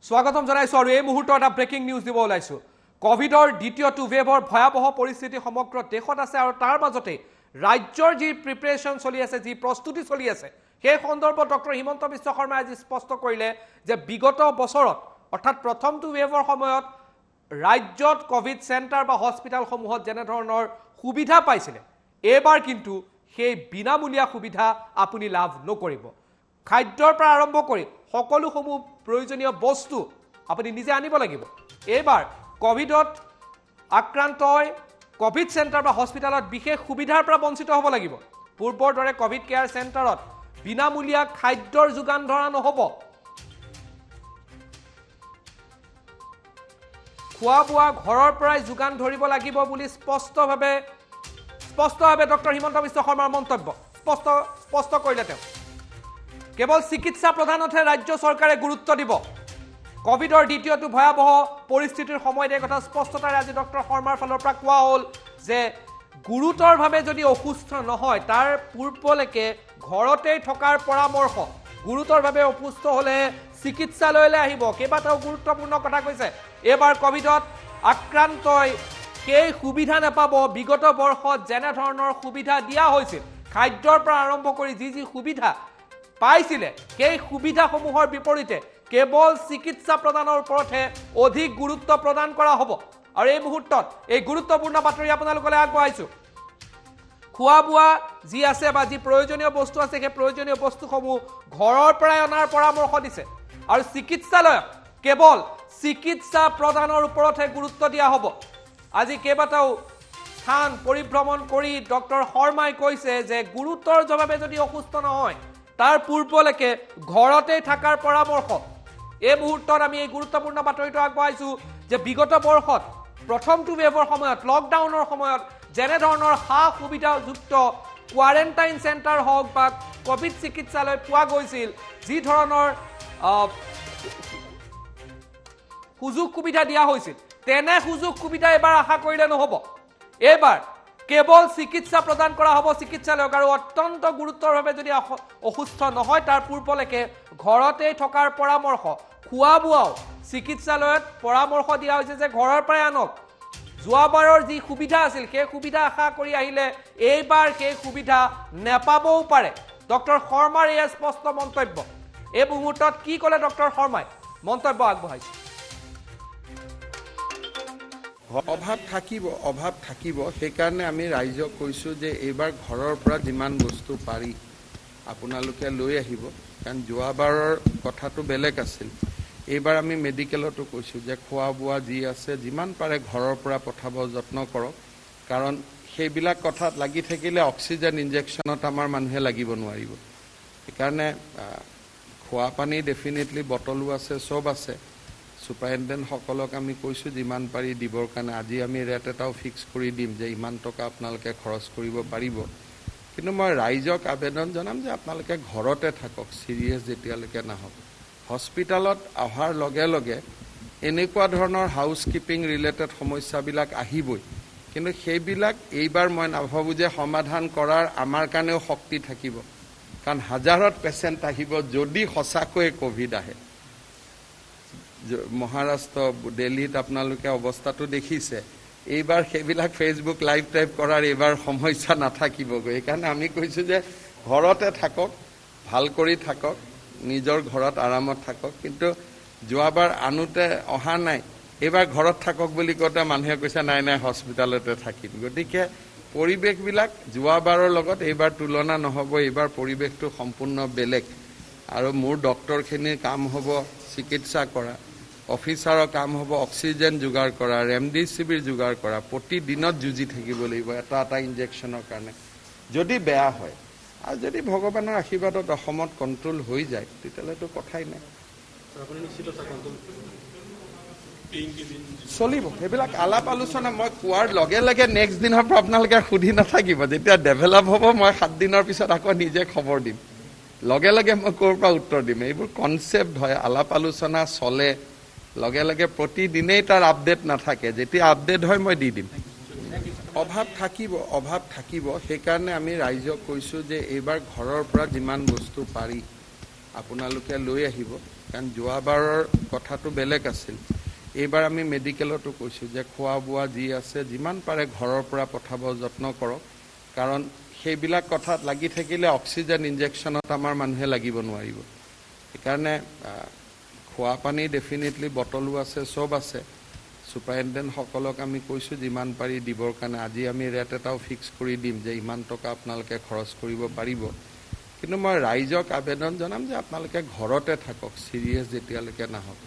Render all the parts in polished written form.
স্বাগতম জানাইছো আৰু এই মুহূৰ্তত এটা ব্ৰেকিং নিউজ দিব ওলাইছো কোভিডৰ দ্বিতীয়টো ৱেভৰ ভয়াবহ পৰিস্থিতি সমগ্ৰ দেশত আছে আৰু তাৰ মাজতে ৰাজ্যৰ যি প্ৰিপাৰেচন চলি আছে যি প্ৰস্তুতি চলি আছে সেই সন্দৰ্ভত ডক্টৰ হিমন্ত বিশ্ব শৰ্মাই আজি স্পষ্ট কৰিলে যে বিগত বছৰত অৰ্থাৎ প্ৰথমটো ৱেভৰ সময়ত ৰাজ্যত কোভিড চেণ্টাৰ বা হস্পিটালসমূহত যেনে ধৰণৰ সুবিধা পাইছিলে এবাৰ কিন্তু সেই বিনামূলীয়া সুবিধা আপুনি লাভ নকৰিব খাদ্যৰ পৰা আৰম্ভ কৰি সকলোসমূহ প্ৰয়োজনীয় বস্তু আপুনি নিজে আনিব লাগিব এবাৰ কোভিডত আক্ৰান্ত হয় কোভিড চেণ্টাৰ বা হস্পিটালত বিশেষ সুবিধাৰ পৰা বঞ্চিত হ'ব লাগিব পূৰ্বৰ দৰে কোভিড কেয়াৰ চেণ্টাৰত বিনামূলীয়া খাদ্যৰ যোগান ধৰা নহ'ব খোৱা বোৱা ঘৰৰ পৰাই যোগান ধৰিব লাগিব বুলি স্পষ্টভাৱে ডক্টৰ হিমন্ত বিশ্ব শৰ্মাৰ মন্তব্য স্পষ্ট কৰিলে তেওঁ কেৱল চিকিৎসা প্ৰধানতহে ৰাজ্য চৰকাৰে গুৰুত্ব দিব কোভিডৰ দ্বিতীয়টো ভয়াবহ পৰিস্থিতিৰ সময়ত এই কথা স্পষ্টতাৰে আজি ডক্টৰ শৰ্মাৰ ফালৰ পৰা কোৱা হ'ল যে গুৰুতৰভাৱে যদি অসুস্থ নহয় তাৰ পূৰ্বলৈকে ঘৰতেই থকাৰ পৰামৰ্শ গুৰুতৰভাৱে অসুস্থ হ'লে চিকিৎসালয়লৈ আহিব কেইবাটাও গুৰুত্বপূৰ্ণ কথা কৈছে এবাৰ কোভিডত আক্ৰান্তই সেই সুবিধা নাপাব বিগত বৰ্ষত যেনে ধৰণৰ সুবিধা দিয়া হৈছিল খাদ্যৰ পৰা আৰম্ভ কৰি যি সুবিধা পাইছিলে সেই সুবিধাসমূহৰ বিপৰীতে কেৱল চিকিৎসা প্ৰদানৰ ওপৰতহে অধিক গুৰুত্ব প্ৰদান কৰা হ'ব আৰু এই মুহূৰ্তত এই গুৰুত্বপূৰ্ণ বাতৰি আপোনালোকলৈ আগবঢ়াইছো খোৱা বোৱা যি আছে বা যি প্ৰয়োজনীয় বস্তু আছে সেই প্ৰয়োজনীয় বস্তুসমূহ ঘৰৰ পৰাই অনাৰ পৰামৰ্শ দিছে আৰু চিকিৎসালয়ত কেৱল চিকিৎসা প্ৰদানৰ ওপৰতহে গুৰুত্ব দিয়া হ'ব আজি কেইবাটাও স্থান পৰিভ্ৰমণ কৰি ডক্টৰ শৰ্মাই কৈছে যে গুৰুতৰভাৱে যদি অসুস্থ নহয় তাৰ পূৰ্বলৈকে ঘৰতেই থকাৰ পৰামৰ্শ এই মুহূৰ্তত আমি এই গুৰুত্বপূৰ্ণ বাতৰিটো আগবঢ়াইছো যে বিগত বৰ্ষত প্ৰথমটো ৱেভৰ সময়ত লকডাউনৰ সময়ত যেনে ধৰণৰ সা সুবিধাযুক্ত কোৱাৰেণ্টাইন চেণ্টাৰ হওক বা কোভিড চিকিৎসালয় পোৱা গৈছিল যি ধৰণৰ সুযোগ সুবিধা দিয়া হৈছিল তেনে সুযোগ সুবিধা এবাৰ আশা কৰিলে নহ'ব এবাৰ কেৱল চিকিৎসা প্ৰদান কৰা হ'ব চিকিৎসালয়ক আৰু অত্যন্ত গুৰুতৰভাৱে যদি অসুস্থ নহয় তাৰ পূৰ্বলৈকে ঘৰতেই থকাৰ পৰামৰ্শ খোৱা বোৱাও চিকিৎসালয়ত পৰামৰ্শ দিয়া হৈছে যে ঘৰৰ পৰাই আনক যোৱাবাৰৰ যি সুবিধা আছিল সেই সুবিধা আশা কৰি আহিলে এইবাৰ সেই সুবিধা নেপাবও পাৰে ডক্টৰ শৰ্মাৰ এই স্পষ্ট মন্তব্য এই মুহূৰ্তত কি ক'লে ডক্টৰ শৰ্মাই মন্তব্য আগবঢ়াইছে অভাৱ থাকিব সেইকাৰণে আমি ৰাইজক কৈছোঁ যে এইবাৰ ঘৰৰ পৰা যিমান বস্তু পাৰি আপোনালোকে লৈ আহিব কাৰণ যোৱাবাৰৰ কথাটো বেলেগ আছিল এইবাৰ আমি মেডিকেলতো কৈছোঁ যে খোৱা বোৱা যি আছে যিমান পাৰে ঘৰৰ পৰা পঠাব যত্ন কৰক কাৰণ সেইবিলাক কথাত লাগি থাকিলে অক্সিজেন ইনজেকশ্যনত আমাৰ মানুহে লাগিব নোৱাৰিব সেইকাৰণে খোৱা পানী ডেফিনেটলি বটলো আছে চব আছে সুপাৰিনটেণ্ডেণ্টসকলক আমি কৈছোঁ যিমান পাৰি দিবৰ কাৰণে আজি আমি ৰেট এটাও ফিক্স কৰি দিম যে ইমান টকা আপোনালোকে খৰচ কৰিব পাৰিব কিন্তু মই ৰাইজক আবেদন জনাম যে আপোনালোকে ঘৰতে থাকক চিৰিয়াছ যেতিয়ালৈকে নাহক হস্পিটেলত অহাৰ লগে লগে এনেকুৱা ধৰণৰ হাউচ কিপিং ৰিলেটেড সমস্যাবিলাক আহিবই কিন্তু সেইবিলাক এইবাৰ মই নাভাবোঁ যে সমাধান কৰাৰ আমাৰ কাৰণেও শক্তি থাকিব কাৰণ হাজাৰত পেচেণ্ট আহিব যদি সঁচাকৈয়ে কোভিড আহে মহাৰাষ্ট্ৰ দিল্লীত আপোনালোকে অৱস্থাটো দেখিছে এইবাৰ সেইবিলাক ফেচবুক লাইভ টাইপ কৰাৰ এইবাৰ সমস্যা নাথাকিবগৈ সেইকাৰণে আমি কৈছোঁ যে ঘৰতে থাকক ভাল কৰি থাকক নিজৰ ঘৰত আৰামত থাকক কিন্তু যোৱাবাৰ আনোতে অহা নাই এইবাৰ ঘৰত থাকক বুলি কওঁতে মানুহে কৈছে নাই হস্পিটেলতে থাকিম গতিকে পৰিৱেশবিলাক যোৱাবাৰৰ লগত এইবাৰ তুলনা নহ'ব এইবাৰ পৰিৱেশটো সম্পূৰ্ণ বেলেগ আৰু মোৰ ডক্টৰখিনিৰ কাম হ'ব চিকিৎসা কৰা অফিচাৰৰ কাম হ'ব অক্সিজেন যোগাৰ কৰা ৰেমডিচিভিৰ যোগাৰ কৰা প্ৰতিদিনত যুঁজি থাকিব লাগিব এটা ইনজেকশ্যনৰ কাৰণে যদি বেয়া হয় আৰু যদি ভগৱানৰ আশীৰ্বাদত অসমত কণ্ট্ৰল হৈ যায় তেতিয়াহ'লেতো কথাই নাই চলিব সেইবিলাক আলাপ আলোচনা মই কোৱাৰ লগে লগে নেক্সট দিনৰ পৰা আপোনালোকে সুধি নাথাকিব যেতিয়া ডেভেলপ হ'ব মই 7 দিনৰ পিছত আকৌ নিজে খবৰ দিম লগে লগে মই ক'ৰ পৰা উত্তৰ দিম এইবোৰ কনচেপ্ট হয় আলাপ আলোচনা চলে লগে লগে প্ৰতিদিনেই তাৰ আপডেট নাথাকে যেতিয়া আপডেট হয় মই দি দিম অভাৱ থাকিব সেইকাৰণে আমি ৰাইজক কৈছোঁ যে এইবাৰ ঘৰৰ পৰা যিমান বস্তু পাৰি আপোনালোকে লৈ আহিব, কাৰণ যোৱাবাৰৰ কথাটো বেলেগ আছিল। এইবাৰ আমি মেডিকেলতো কৈছোঁ যে খোৱা বোৱা যি আছে যিমান পাৰে ঘৰৰ পৰা পঠাব যত্ন কৰক, কাৰণ সেইবিলাক কথাত লাগি থাকিলে অক্সিজেন ইনজেকশ্যনত আমাৰ মানুহে লাগিব নোৱাৰিব। সেইকাৰণে খোৱা পানী ডেফিনেটলি বটলো আছে, চব আছে। ছুপাৰিনটেণ্ডেণ্টসকলক আমি কৈছোঁ যিমান পাৰি দিবৰ কাৰণে। আজি আমি ৰেট এটাও ফিক্স কৰি দিম যে ইমান টকা আপোনালোকে খৰচ কৰিব পাৰিব। কিন্তু মই ৰাইজক আবেদন জনাম যে আপোনালোকে ঘৰতে থাকক, চিৰিয়াছ যেতিয়ালৈকে নাহক।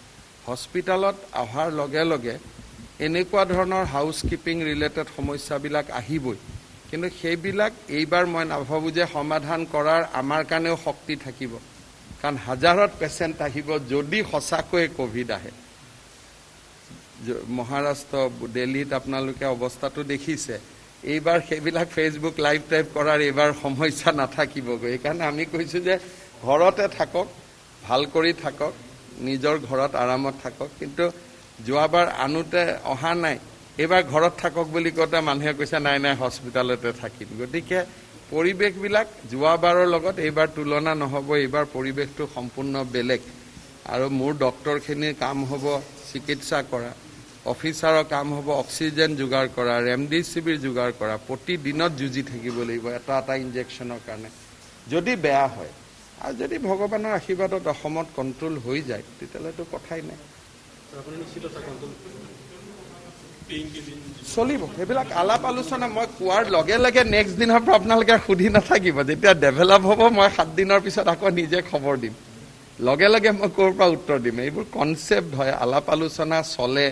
হস্পিটেলত অহাৰ লগে লগে এনেকুৱা ধৰণৰ হাউচ কিপিং ৰিলেটেড সমস্যাবিলাক আহিবই, কিন্তু সেইবিলাক এইবাৰ মই নাভাবোঁ যে সমাধান কৰাৰ আমাৰ কাৰণেও শক্তি থাকিব, কাৰণ হাজাৰত পেচেণ্ট আহিব যদি সঁচাকৈয়ে ক'ভিড আহে। মহাৰাষ্ট্ৰ, দিল্লীত আপোনালোকে অৱস্থাটো দেখিছে। এইবাৰ সেইবিলাক ফেচবুক লাইভ টাইপ কৰাৰ এইবাৰ সমস্যা নাথাকিবগৈ। সেইকাৰণে আমি কৈছোঁ যে ঘৰতে থাকক, ভাল কৰি থাকক, নিজৰ ঘৰত আৰামত থাকক। কিন্তু যোৱাবাৰ আনোতে অহা নাই, এইবাৰ ঘৰত থাকক বুলি কওঁতে মানুহে কৈছে নাই নাই হস্পিটেলতে থাকিম। গতিকে পৰিৱেশবিলাক যোৱাবাৰৰ লগত এইবাৰ তুলনা নহ'ব। এইবাৰ পৰিৱেশটো সম্পূৰ্ণ বেলেগ। আৰু মোৰ ডক্টৰখিনিৰ কাম হ'ব চিকিৎসা কৰা, অফিচাৰৰ কাম হ'ব অক্সিজেন যোগাৰ কৰা, ৰেমডিচিভিৰ যোগাৰ কৰা। প্ৰতিদিনত যুঁজি থাকিব লাগিব এটা এটা ইনজেকশ্যনৰ কাৰণে। যদি বেয়া হয় আৰু যদি ভগৱানৰ আশীৰ্বাদত অসমত কণ্ট্ৰল হৈ যায় তেতিয়াহ'লেতো কথাই নাই, চলিব। সেইবিলাক আলাপ আলোচনা মই কোৱাৰ লগে লগে নেক্সট দিনৰ পৰা আপোনালোকে সুধি নাথাকিব। যেতিয়া ডেভেলপ হ'ব মই 7 দিনৰ পিছত আকৌ নিজে খবৰ দিম, লগে লগে মই ক'ৰ পৰা উত্তৰ দিম। এইবোৰ কনচেপ্ট হয়, আলাপ আলোচনা চলে,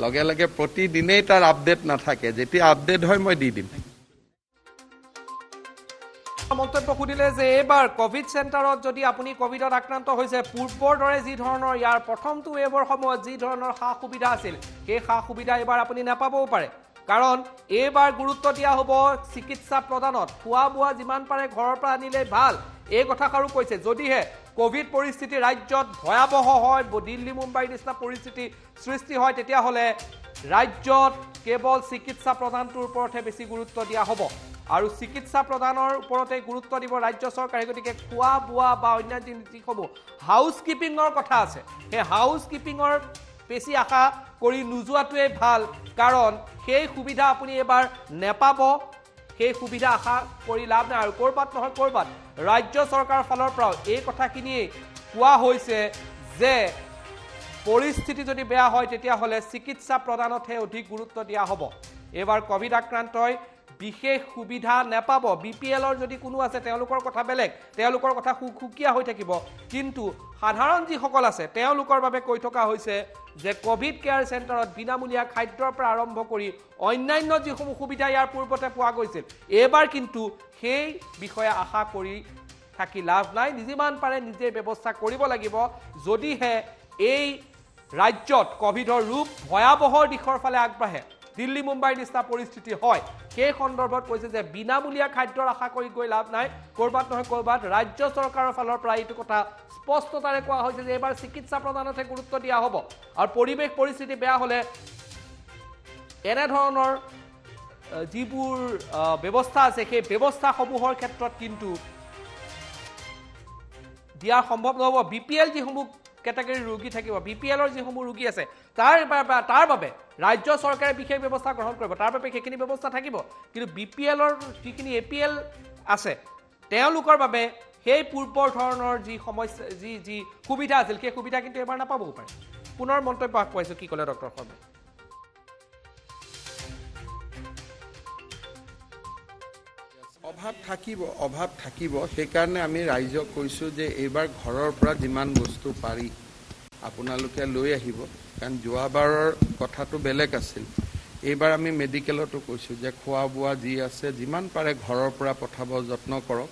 লগে লগে প্ৰতিদিনেই তাৰ আপডেট নাথাকে। যেতিয়া আপডেট হয় মই দি দিম। মন্তব্য সুধিলে যে এইবাৰ কোভিড চেণ্টাৰত যদি আপুনি কোভিডত আক্ৰান্ত হৈছে, পূৰ্বৰ দৰে যি ধৰণৰ ইয়াৰ প্ৰথমটো ৱেভৰ সময়ত যি ধৰণৰ সা সুবিধা আছিল সেই সা সুবিধা এইবাৰ আপুনি নাপাবও পাৰে, কাৰণ এইবাৰ গুৰুত্ব দিয়া হ'ব চিকিৎসা প্ৰদানত। খোৱা বোৱা যিমান পাৰে ঘৰৰ পৰা আনিলেই ভাল, এই কথাষাৰো কৈছে। যদিহে কোভিড পৰিস্থিতি ৰাজ্যত ভয়াৱহ হয়, দিল্লী মুম্বাইৰ নিচিনা পৰিস্থিতি সৃষ্টি হয়, তেতিয়াহ'লে ৰাজ্যত কেৱল চিকিৎসা প্ৰদানটোৰ ওপৰতহে বেছি গুৰুত্ব দিয়া হ'ব আৰু চিকিৎসা প্ৰদানৰ ওপৰতে গুৰুত্ব দিব ৰাজ্য চৰকাৰে। গতিকে খোৱা বোৱা বা অন্যান্য যিসমূহ হাউচ কিপিঙৰ কথা আছে, সেই হাউচ কিপিঙৰ বেছি আশা কৰি নোযোৱাটোৱে ভাল, কাৰণ সেই সুবিধা আপুনি এবাৰ নেপাব। সেই সুবিধা আশা কৰি লাভ নাই। আৰু ক'ৰবাত নহয় ক'ৰবাত ৰাজ্য চৰকাৰৰ ফালৰ পৰাও এই কথাখিনিয়েই কোৱা হৈছে যে পৰিস্থিতি যদি বেয়া হয় তেতিয়াহ'লে চিকিৎসা প্ৰদানতহে অধিক গুৰুত্ব দিয়া হ'ব। এইবাৰ কোভিড আক্ৰান্তই বিশেষ সুবিধা নাপাব। BPLৰ যদি কোনো আছে তেওঁলোকৰ কথা বেলেগ, তেওঁলোকৰ কথা সুকীয়া হৈ থাকিব। কিন্তু সাধাৰণ যিসকল আছে তেওঁলোকৰ বাবে কৈ থকা হৈছে যে কোভিড কেয়াৰ চেণ্টাৰত বিনামূলীয়া খাদ্যৰ পৰা আৰম্ভ কৰি অন্যান্য যিসমূহ সুবিধা ইয়াৰ পূৰ্বতে পোৱা গৈছিল, এইবাৰ কিন্তু সেই বিষয়ে আশা কৰি থাকি লাভ নাই। যিমান পাৰে নিজে ব্যৱস্থা কৰিব লাগিব। যদিহে এই ৰাজ্যত কোভিডৰ ৰূপ ভয়াৱহৰ দিশৰ ফালে আগবাঢ়ে, দিল্লী মুম্বাইৰ নিচিনা পৰিস্থিতি হয়, সেই সন্দৰ্ভত কৈছে যে বিনামূলীয়া খাদ্যৰ আশা কৰি গৈ লাভ নাই। ক'ৰবাত নহয় ক'ৰবাত ৰাজ্য চৰকাৰৰ ফালৰ পৰা এইটো কথা স্পষ্টতাৰে কোৱা হৈছে যে এইবাৰ চিকিৎসা প্ৰদানতহে গুৰুত্ব দিয়া হ'ব। আৰু পৰিৱেশ পৰিস্থিতি বেয়া হ'লে এনেধৰণৰ যিবোৰ ব্যৱস্থা আছে সেই ব্যৱস্থাসমূহৰ ক্ষেত্ৰত কিন্তু দিয়া সম্ভৱ নহ'ব। BPL যিসমূহ কেটেগৰীৰ ৰোগী থাকিব, BPLৰ যিসমূহ ৰোগী আছে তাৰ বাবে ৰাজ্য চৰকাৰে বিশেষ ব্যৱস্থা গ্ৰহণ কৰিব, তাৰ বাবে সেইখিনি ব্যৱস্থা থাকিব। কিন্তু BPLৰ যিখিনি APL আছে তেওঁলোকৰ বাবে সেই পূৰ্বৰ ধৰণৰ যি সমস্যা যি সুবিধা আছিল সেই সুবিধা কিন্তু এবাৰ নাপাবও পাৰে। পুনৰ মন্তব্য আগবঢ়াইছোঁ, কি ক'লে ডক্টৰ শৰ্মাই। অভাৱ থাকিব। সেইকাৰণে আমি ৰাইজক কৈছোঁ যে এইবাৰ ঘৰৰ পৰা যিমান বস্তু পাৰি আপোনালোকে লৈ আহিব, কাৰণ যোৱাবাৰৰ কথাটো বেলেগ আছিল। এইবাৰ আমি মেডিকেলতো কৈছোঁ যে খোৱা বোৱা যি আছে যিমান পাৰে ঘৰৰ পৰা পঠাব যত্ন কৰক,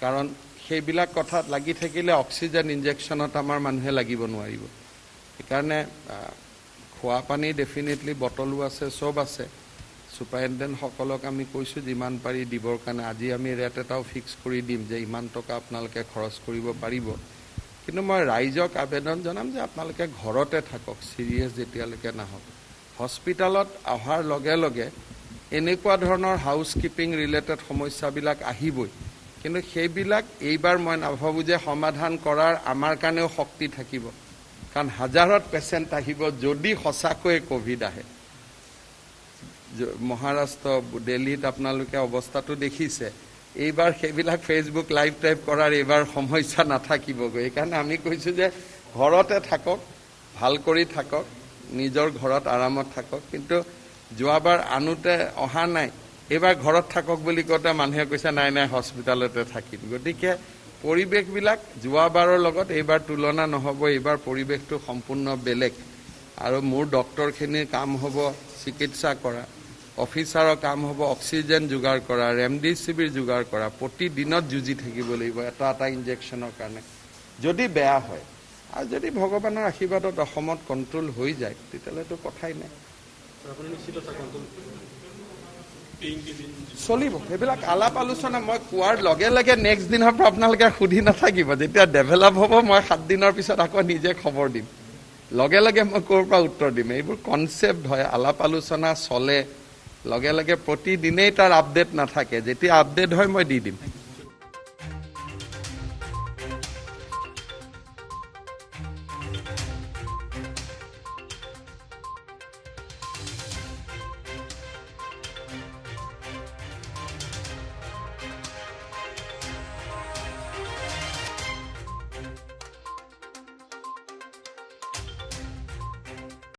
কাৰণ সেইবিলাক কথাত লাগি থাকিলে অক্সিজেন ইনজেকশ্যনত আমাৰ মানুহে লাগিব নোৱাৰিব। সেইকাৰণে খোৱা পানী ডেফিনেটলি বটলো আছে, চব আছে। ছুপাৰিনটেণ্ডেণ্টসকলক আমি কৈছোঁ যিমান পাৰি দিবৰ কাৰণে। আজি আমি ৰেট এটাও ফিক্স কৰি দিম যে ইমান টকা আপোনালোকে খৰচ কৰিব পাৰিব। কিন্তু মই ৰাইজক আবেদন জনাম যে আপোনালোকে ঘৰতে থাকক, চিৰিয়াছ যেতিয়ালৈকে নাহক। হস্পিটেলত অহাৰ লগে লগে এনেকুৱা ধৰণৰ হাউচ কিপিং ৰিলেটেড সমস্যাবিলাক আহিবই, কিন্তু সেইবিলাক এইবাৰ মই নাভাবোঁ যে সমাধান কৰাৰ আমাৰ কাৰণেও শক্তি থাকিব, কাৰণ হাজাৰত পেচেণ্ট আহিব যদি সঁচাকৈয়ে কোভিড আহে। মহাৰাষ্ট্ৰ, দিল্লীত আপোনালোকে অৱস্থাটো দেখিছে। এইবাৰ সেইবিলাক ফেচবুক লাইভ টাইপ কৰাৰ এইবাৰ সমস্যা নাথাকিবগৈ। সেইকাৰণে আমি কৈছোঁ যে ঘৰতে থাকক, ভাল কৰি থাকক, নিজৰ ঘৰত আৰামত থাকক। কিন্তু যোৱাবাৰ আনোতে অহা নাই, এইবাৰ ঘৰত থাকক বুলি কওঁতে মানুহে কৈছে নাই নাই হস্পিটেলতে থাকিম। গতিকে পৰিৱেশবিলাক যোৱাবাৰৰ লগত এইবাৰ তুলনা নহ'ব। এইবাৰ পৰিৱেশটো সম্পূৰ্ণ বেলেগ। আৰু মোৰ ডক্টৰখিনিৰ কাম হ'ব চিকিৎসা কৰা, অফিচাৰৰ কাম হ'ব অক্সিজেন যোগাৰ কৰা, ৰেমডিচিভিৰ যোগাৰ কৰা। প্ৰতিদিনত যুঁজি থাকিব লাগিব এটা এটা ইনজেকশ্যনৰ কাৰণে। যদি বেয়া হয় আৰু যদি ভগৱানৰ আশীৰ্বাদত অসমত কণ্ট্ৰল হৈ যায় তেতিয়াহ'লেতো কথাই নাই, চলিব। সেইবিলাক আলাপ আলোচনা মই কোৱাৰ লগে লগে নেক্সট দিনৰ পৰা আপোনালোকে সুধি নাথাকিব। যেতিয়া ডেভেলপ হ'ব মই 7 দিনৰ পিছত আকৌ নিজে খবৰ দিম, লগে লগে মই ক'ৰ পৰা উত্তৰ দিম। এইবোৰ কনচেপ্ট হয়, আলাপ আলোচনা চলে, লগে লগে প্ৰতিদিনেই তাৰ আপডেট নাথাকে। যেতিয়া আপডেট হয় মই দি দিম।